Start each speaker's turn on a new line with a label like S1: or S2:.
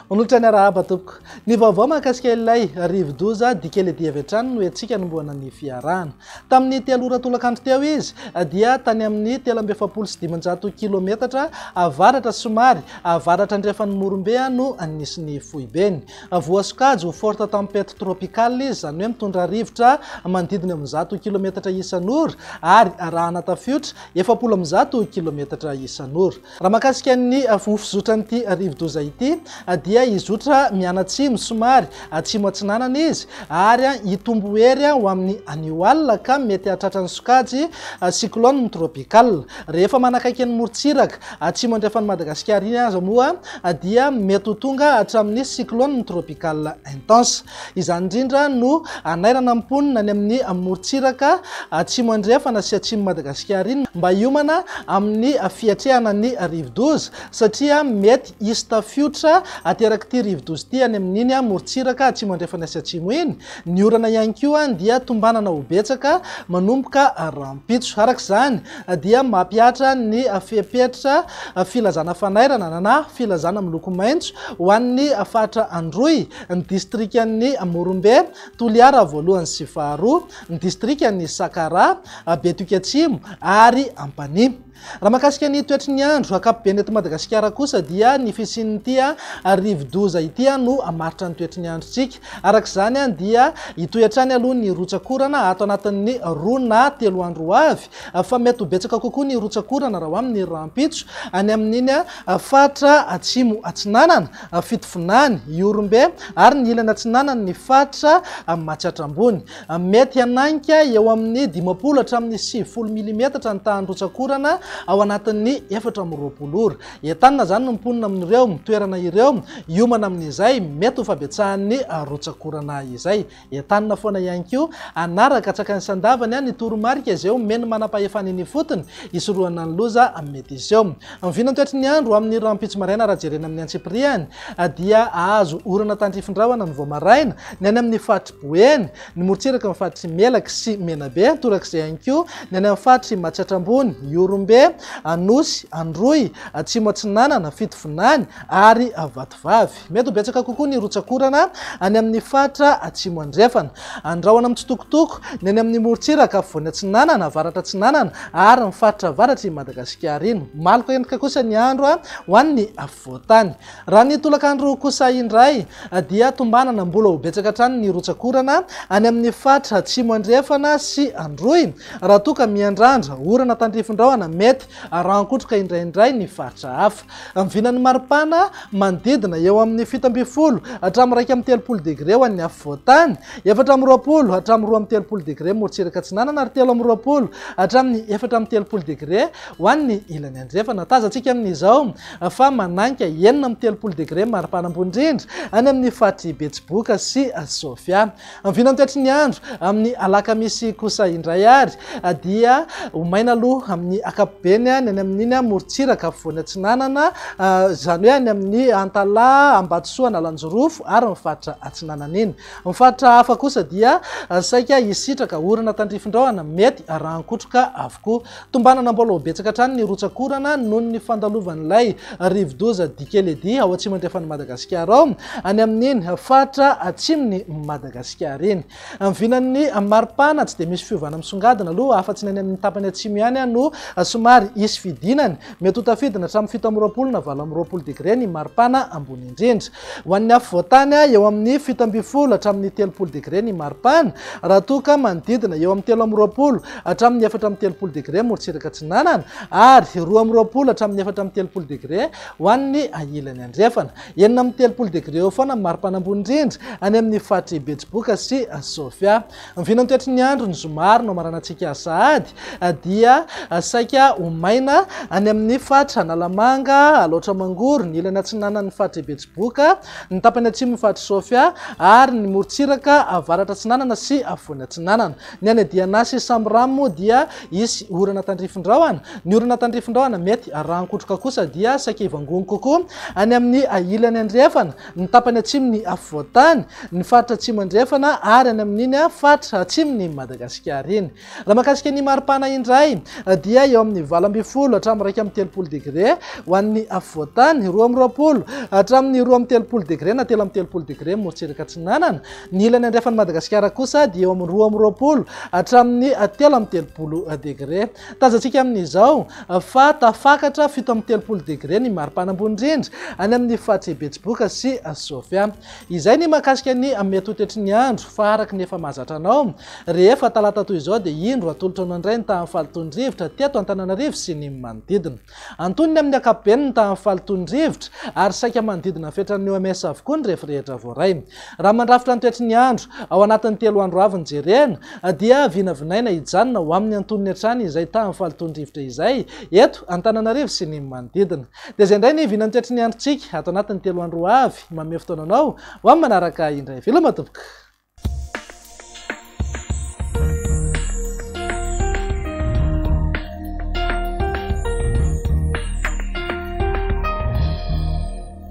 S1: Onolotra ny arahaba tompoko. Ny vaovao mahakasika ilay rivo-doza dikely dia avy hatrany no antsika nomboana ny fiarahana. Tamin'ny 3 ora tolakandro teo izy dia tany amin'ny 3,700 kilometatra avaratra somary avaratra andrefan'ny Morombe no anisy fohibeny. Voasokajy forte tempête tropicale izy, zany hoe mitondra rivotra manodidina amin'ny 100 kilometatra isan'ora ary arahana tafiotra 700 kilometatra isan'ora. Raha mahakasika ny fofozotran'ity rivo-doza ity dia izotra mianatsimo somary atsimo atsinanana izy ary itombo hery ho amin'ny anioalina ka mety hahatratra ny sokajy cyclone tropical. Rehefa manakaiky ny morotsiraka atsimo andrefan'ny Madagasikara iny aza moa dia mety ho tonga hatramin'ny cyclone tropical intense. Izany indrindra no anairana amponina ny amin'ny morotsiraka atsimo andrefana sy atsimo Madagasikara iny mba hiomana amin'ny fiatrehana ny rivo-doza satria mety hisy tafiotra ateraky rivo-doza ity any amin'iny morotsiraka atsimo andrefana sy atsimo iny. Ny orana ihany koa dia tombanana ho betsaka manomboka rampitso. Arak'izany dia mampiatra ny fepetra filazana fanairana na filazana miloko maitso ho an'ny fatra Androy, ny distrikan'ny Morombe, Toliara voalohany sy faharoa, ny distrikan'ny Sakara, Betuka atsimo ary Ampani. Raha mahakasika ny toetry ny andro ankapobeny eto Madagasikara kosa dia ny fisian'ity rivo-doza ity no amaritra ny toetry ny androntsika. Arak'izany dia hitoetrany aloha ny rotsakorana ato anatin'ny 2 na 3 andro avy, fa mety ho betsaka kokoa ny rotsakorana raha amin'ny rampitso any amin'iny fatra atsimo atsinanana, fitofinany, Iorombe ary ny ilany atsinanana ny fatra Matsiatrambony. Mety hananika eo amin'ny 50 hatramin'ny 70 milimetatra ny tahan'ny rotsakorana ao anatin'ny 420 ora. Entanina zany no mponina amin'ireo mitoerana ireo hiomana amin'izay mety ho fabetsahan'ny rotsakorana izay. Entanina foana ihany koa anaraka tsakany sandavany ny toromarika izay meno manam-pahefana iny fotony isorohana ny loza mety izeo. Mivina toetry ny andro amin'ny rampitso maraina raha jerena amin'ny Antsipriany dia azo orana tandrifindrahana ny voamaraina ny any amin'ny fatry Boeny, ny morotsiraka amin'ny fatry Melaky sy Menabe, torak'izay ihany koa ny any amin'ny fatry Matsiatrambony, Iorombe, Anosy, Androy, atsimo atsinanana, fitofinany ary Vatovavy. Mety ho betsaka kokoa ny rotsakorana any amin'ny fatra atsimo andrefana. Andrahoana mitsitokotoko ny any amin'ny morotsiraka afovoany atsinanana, avaratra atsinanana ary ny fatra avaratry Madagasikara iny. Maloko endrika kosa ny andro ho an'ny afovoantany. Raha ny tolakandro kosa indray dia tombanana mbola ho betsaka hatrany ny rotsakorana any amin'ny fatra atsimo andrefana sy Androy. Raha toka miandrandra orana tandrifindrahana mety rankotroka indraindray ny faritra hafa. Mivinan'ny maripana manodidina eo amin'ny 17 hatramin'ny 2 degré ho an'ny afovoantany, 420 hatramin'ny 2 degré morotsiraka atsinanana ary 320 hatramin'ny 4 degré ho an'ny ilany andrefana. Tazantsika amin'izao fa mananika 9 degré maripana ambony indrindra any amin'ny fatry Betsiboka sy Sofia. Mivinan'ny toetry ny andro amin'ny alakamisy kosa indray ary dia ho maina aloha amin'ny akapobeny ny amin'iny morotsiraka afovoany atsinanana, zany hoe any amin'ny Antala, Ambatsoa, Analanjorofo ary ny fatra atsinanana iny. Ny fatra hafa kosa dia saika hisitraka orana tandrifindrahana mety rankotroka avokoa. Tombanana mbola ho betsaka hatrany ny rotsakorana noho ny fandalovan'ilay rivo-doza dikely ao atsimo andrefan'ny Madagasikara ao any amin'iny fatra atsimony Madagasikara iny. Mivinan'ny maripana tsy dia misy fiovana misongadina aloha afa-tsy ny amin'ny tapany atsimo ihany no somary isy fidinany, mety ho tafidina hatramin'ny 720 na 420 degré ny maripana ambony indrindra. Ho an'ny afovoantany eo amin'ny 70 hatramin'ny 30 degré ny maripana, raha toka manodidina eo amin'ny 320 hatramin'ny 430 degré morotsiraka atsinanana ary 220 hatramin'ny 430 degré ho an'ny ilany andrefana. 9 degré eo foana maripana ambony indrindra any amin'ny fatry Betsiboka sy Sofia. Mivinan'ny toetry ny andro ny zomary no amaranantsika sahady dia saika ho maina any amin'ny fatra Analamanga, Aloatra Mangoro, ny ilany atsinanan'ny fatry Betsiboka, ny tapany atsimo ny fatry Sofia ary ny morotsiraka avaratra atsinanana sy afovoany atsinanana. Ny any Dianasy Sambramo dia isy orana tandrifindrahana. Ny orana tandrifindrahana mety rankotroka kosa dia saika ivangony kokoa any amin'ny ilany andrefana, ny tapany atsimo ny afovoantany, ny fatra atsimo andrefana ary any amin'iny fatra atsimo ny Madagasikara iny. Raha mahakasika ny maripana indray dia eo amin'ny amin'ny 20 hatramin'ny 2 degré ho an'ny afovoantany 20 hatramin'ny 23 degré na 23 degré morotsiraka Atsinanana. Ny ilany andrefan'ny Madagasikara kosa dia eo amin'ny 20 hatramin'ny 13 degré. Tazantsika amin'izao fa tafakatra 17 degré ny maripana ambony indrindra any amin'ny Fatsy Betsiboka sy Sofia. Izay ny mahakasika ny mety ho toetry ny andro fa araka ny efa mahazatra anao rehefa talata toy izao dia indro atolotra ao indray ny tahan'ny fahatony-drivotra teto Antananarivo sy ny manodidina. Antonony amin'ny ankapobeny ny tahan'ny fahatony-rivotra ary saika manodidina fetrany OMS avokoa ny rehetra voaray. Raha mandrafitra ny toetry ny andro ao anatin'ny 3 andro avy jerena dia vinavinaina hijanona ho amin'ny Antonony hatrany izay tahan'ny fahatony-rivotra izay eto Antananarivo sy ny manodidina. Dia izay indray ny vinan'ny toetry ny androntsika ato anatin'ny 3 andro avy manome fotoananao ho amin'ny manaraka indray. Veloma tompoko.